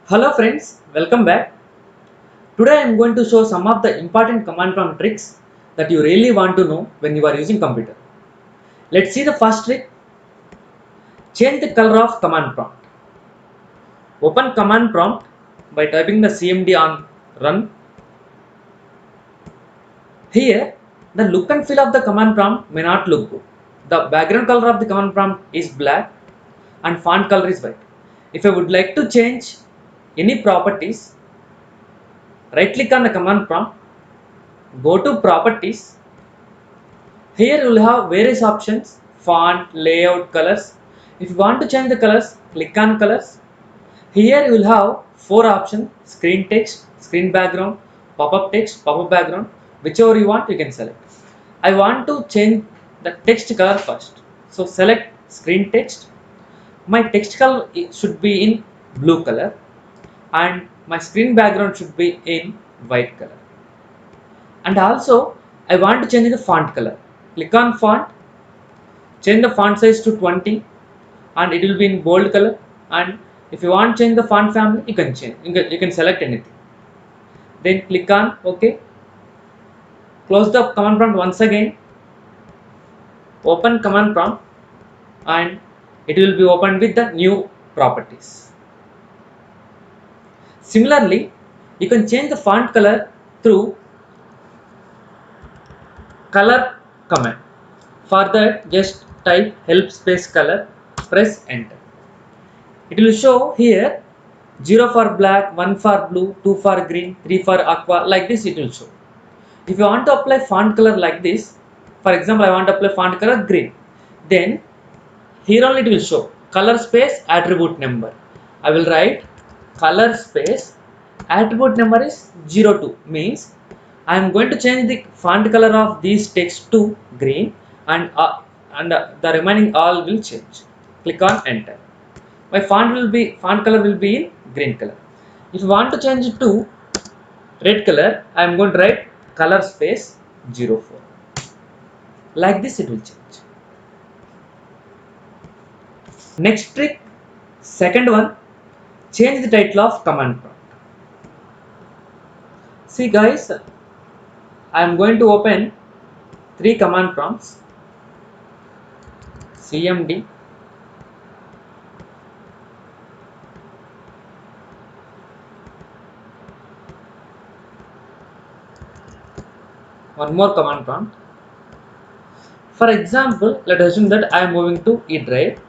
Hello friends, welcome back. Today I am going to show some of the important command prompt tricks that you really want to know when you are using computer. Let's see the first trick. Change the color of command prompt. Open command prompt by typing the CMD on run. Here, the look and feel of the command prompt may not look good. The background color of the command prompt is black and font color is white. If I would like to change any properties, right click on the command prompt, go to properties. Here you will have various options: font, layout, colors. If you want to change the colors, click on colors. Here you will have four options: screen text, screen background, pop-up text, pop-up background. Whichever you want, you can select. I want to change the text color first. So select screen text. My text color should be in blue color and my screen background should be in white color. And also I want to change the font color. Click on font, change the font size to 20 and it will be in bold color. And if you want to change the font family, you can change, you can select anything, then click on OK. Close the command prompt once again, open command prompt and it will be opened with the new properties. Similarly, you can change the font color through color command. For that, just type help space color, press enter. It will show here 0 for black, 1 for blue, 2 for green, 3 for aqua, like this it will show. If you want to apply font color like this, for example I want to apply font color green, then here only it will show color space attribute number. I will write color space attribute number is 02, means I am going to change the font color of these text to green and the remaining all will change. Click on enter. My font color will be in green color. If you want to change it to red color, I am going to write color space 04. Like this it will change. Next trick, second one, change the title of command prompt. See guys, I am going to open three command prompts: CMD, one more command prompt. For example, let us assume that I am moving to E drive.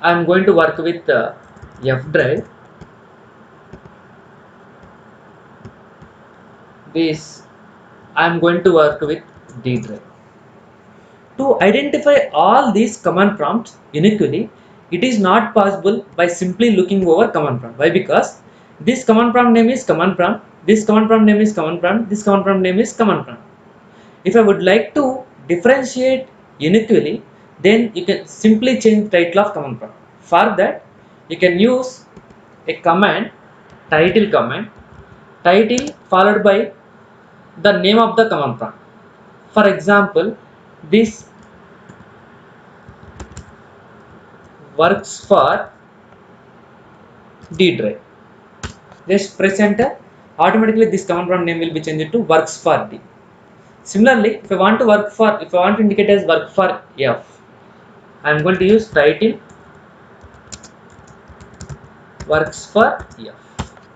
I am going to work with F drive. This I am going to work with D drive. To identify all these command prompts uniquely, it is not possible by simply looking over command prompt. Why? Because this command prompt name is command prompt, this command prompt name is command prompt, this command prompt name is command prompt. If I would like to differentiate uniquely, then you can simply change the title of command prompt. For that, you can use a command, title followed by the name of the command prompt. For example, this works for D drive. Just press enter. Automatically, this command prompt name will be changed to works for D. Similarly, if I want to indicate as work for F, I am going to use title works for F.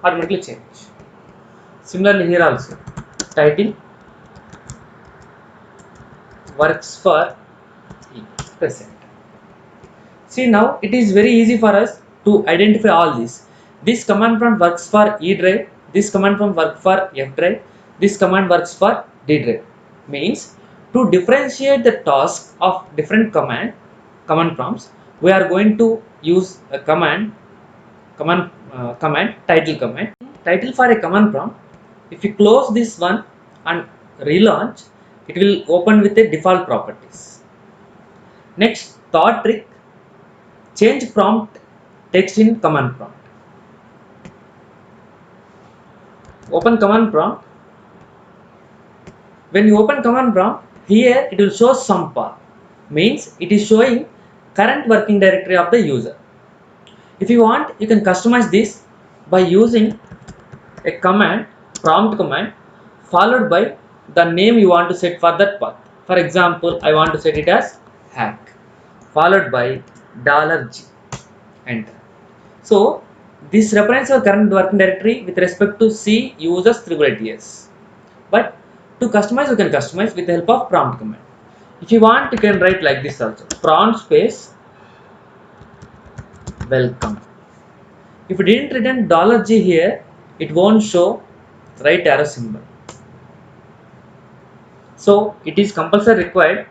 Automatically change. Similarly, here also title works for E. Press enter. See, now it is very easy for us to identify all these. This command prompt works for E drive, this command prompt works for F drive, this command works for D drive. Means to differentiate the task of different command prompts, we are going to use a command title command. Title for a command prompt. If you close this one and relaunch, it will open with the default properties. Next, third trick, change prompt text in command prompt. Open command prompt. When you open command prompt, here it will show some path. means it is showing current working directory of the user. If you want, you can customize this by using a command, prompt command, followed by the name you want to set for that path. For example, I want to set it as hack, followed by $G, enter. So this represents our current working directory with respect to C users /S. But to customize, you can customize with the help of prompt command. If you want, you can write like this also: prompt space welcome. If you didn't return $G here, it won't show right arrow symbol. So it is compulsory required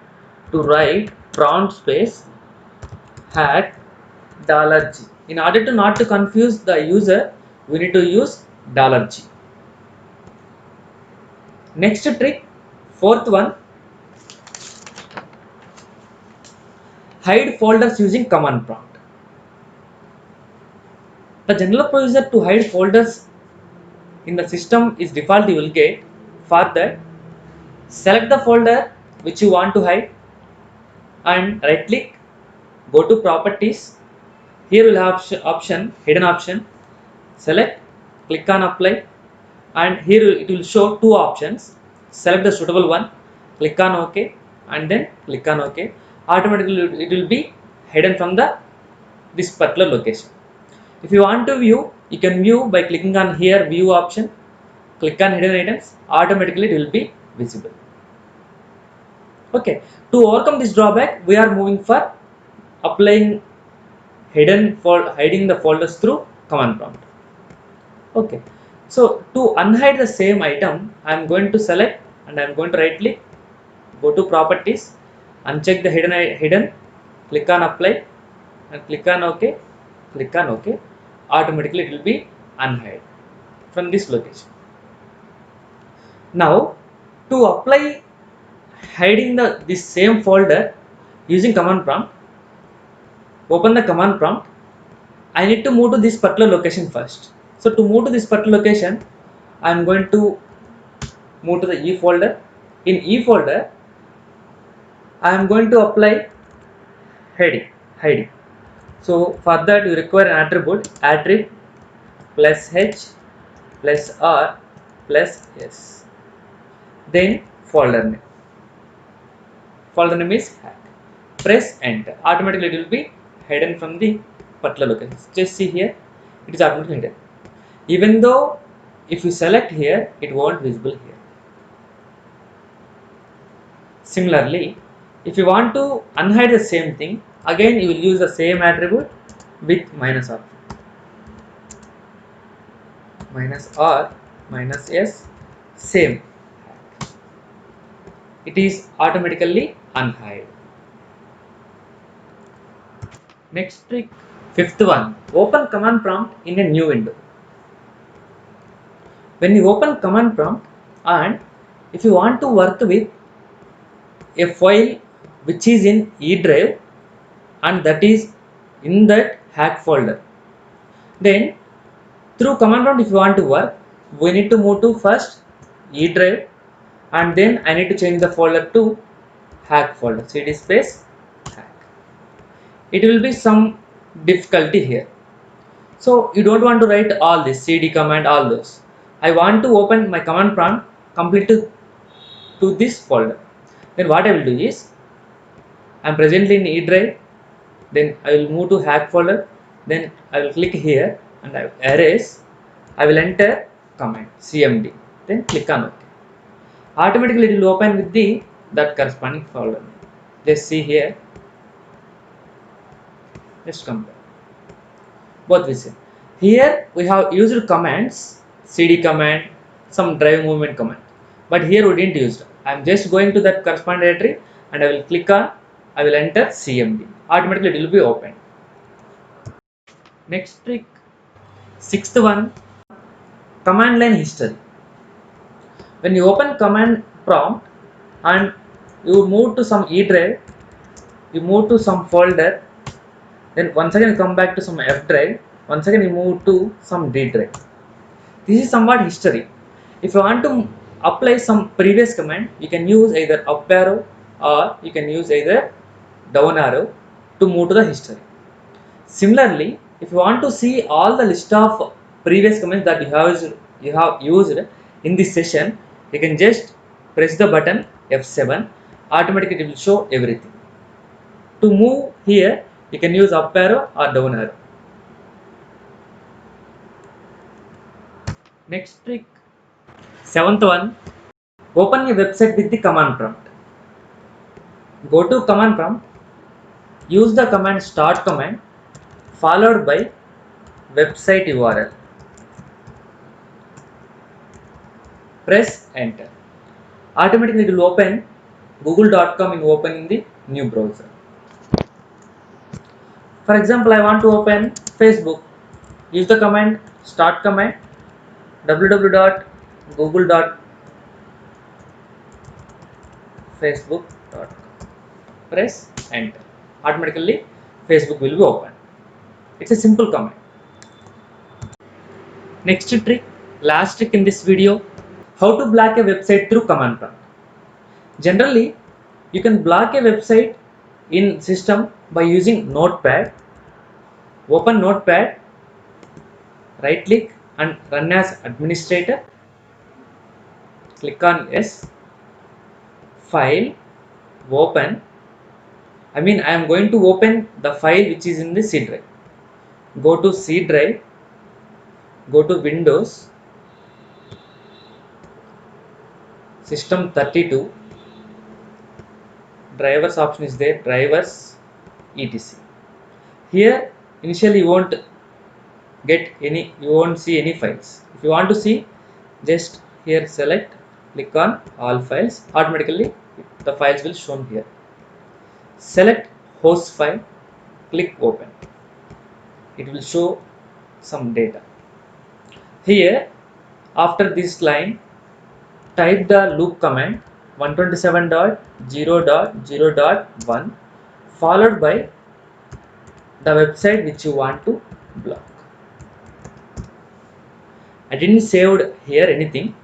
to write prompt space hack $G. In order to not to confuse the user, we need to use $G. Next trick, fourth one, hide folders using command prompt. The general procedure to hide folders in the system is default you will get. For that, select the folder which you want to hide and right click, go to properties. Here you will have option, hidden option. Select, click on apply, and here it will show two options. Select the suitable one, click on OK, and then click on OK. Automatically it will be hidden from this particular location. If you want to view, you can view by clicking on here view option, click on hidden items, automatically it will be visible. Okay, to overcome this drawback, we are moving for applying hiding the folders through command prompt. Okay, so to unhide the same item, I am going to select and I am going to right click, go to properties, uncheck the hidden, click on apply and click on OK, click on OK. Automatically it will be unhide from this location. Now to apply hiding this same folder using command prompt, open the command prompt. I need to move to this particular location first. So to move to this particular location, I am going to move to the E folder. In E folder, I am going to apply hiding. So for that you require an attribute attrib plus H plus R plus S. Then folder name. Folder name is hack. Press enter. Automatically it will be hidden from the particular location. Just see here, it is automatically hidden. Even though if you select here, it won't visible here. Similarly, if you want to unhide the same thing, again you will use the same attribute with minus R. Minus R, minus S, same. It is automatically unhide. Next trick, fifth one, open command prompt in a new window. When you open command prompt and if you want to work with a file which is in E drive and that is in that hack folder, then through command prompt if you want to work, we need to move to first E drive and then I need to change the folder to hack folder, cd space hack. It will be some difficulty here. So you don't want to write all this cd command, all those. I want to open my command prompt completely to this folder. Then what I will do is, I am presently in E drive, then I will move to hack folder, then I will click here and I will erase, I will enter command cmd, then click on OK. Automatically it will open with that corresponding folder. Just see here, just compare both with same. Here we have used commands, cd command, some drive movement command, but here we didn't use it. I am just going to that corresponding directory and I will click on, I will enter cmd. Automatically it will be opened. Next trick, sixth one, command line history. When you open command prompt and you move to some E drive, you move to some folder, then once again you come back to some F drive, once again you move to some D drive. This is somewhat history. If you want to apply some previous command, you can use either up arrow or you can use either down arrow to move to the history. Similarly, if you want to see all the list of previous comments that you have used in this session, you can just press the button F7. Automatically it will show everything. To move here, you can use up arrow or down arrow. Next trick, seventh one, open a website with the command prompt. Go to command prompt, use the command start command followed by website URL. Press enter. Automatically it will open google.com in opening the new browser. For example, I want to open Facebook. Use the command start command www.google.facebook.com. Press enter. Automatically Facebook will be open. It's a simple command. Next trick, last trick in this video, how to block a website through command prompt. Generally, you can block a website in system by using Notepad. Open Notepad, right click and run as administrator. Click on yes. File, open. I am going to open the file which is in the C drive. Go to C drive, go to Windows, System 32. Drivers option is there, drivers, etc. Here initially you won't see any files. If you want to see, just here select, click on all files. Automatically the files will shown here. Select host file, click open. It will show some data. Here after this line, type the loop command 127.0.0.1 followed by the website which you want to block. I didn't saved here anything.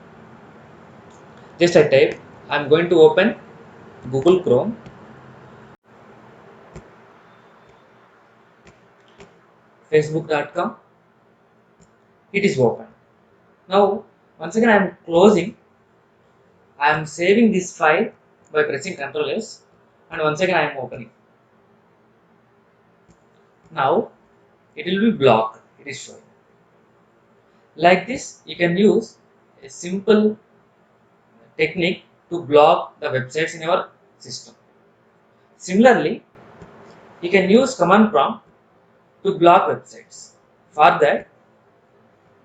Just I type. I'm going to open Google Chrome. Facebook.com. It is open. Now once again I am closing. I am saving this file by pressing Ctrl S, and once again I am opening. Now it will be blocked. It is showing. Like this, you can use a simple technique to block the websites in your system. Similarly, you can use command prompt to block websites. For that,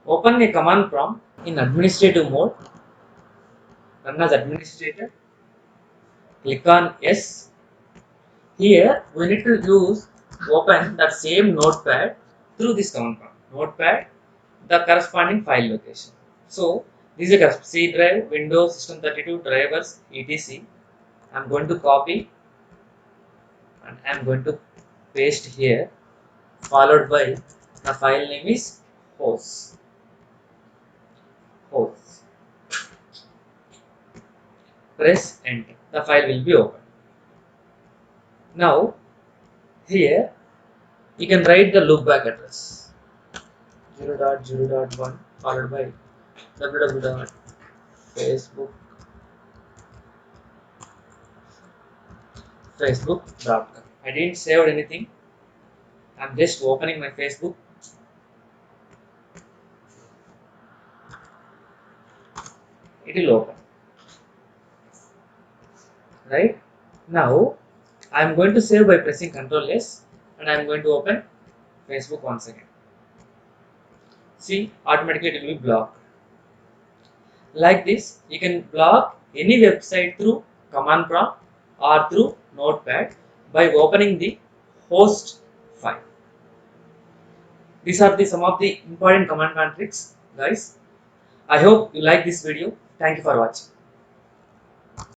open a command prompt in administrative mode, run as administrator, click on yes. Here we need to open that same notepad through this command prompt. Notepad, the corresponding file location. So this is a C drive, Windows, System 32, drivers, etc. I am going to copy and I am going to paste here, followed by the file name is host. Press enter. The file will be open. Now here you can write the loopback address 0.0.1 followed by www.facebook.com. I didn't save anything. I'm just opening my Facebook. It will open. Right now I am going to save by pressing Ctrl S, and I am going to open Facebook once again. See, automatically it will be blocked. Like this, you can block any website through command prompt or through Notepad by opening the host file. These are some of the important command prompt tricks, guys. I hope you like this video. Thank you for watching.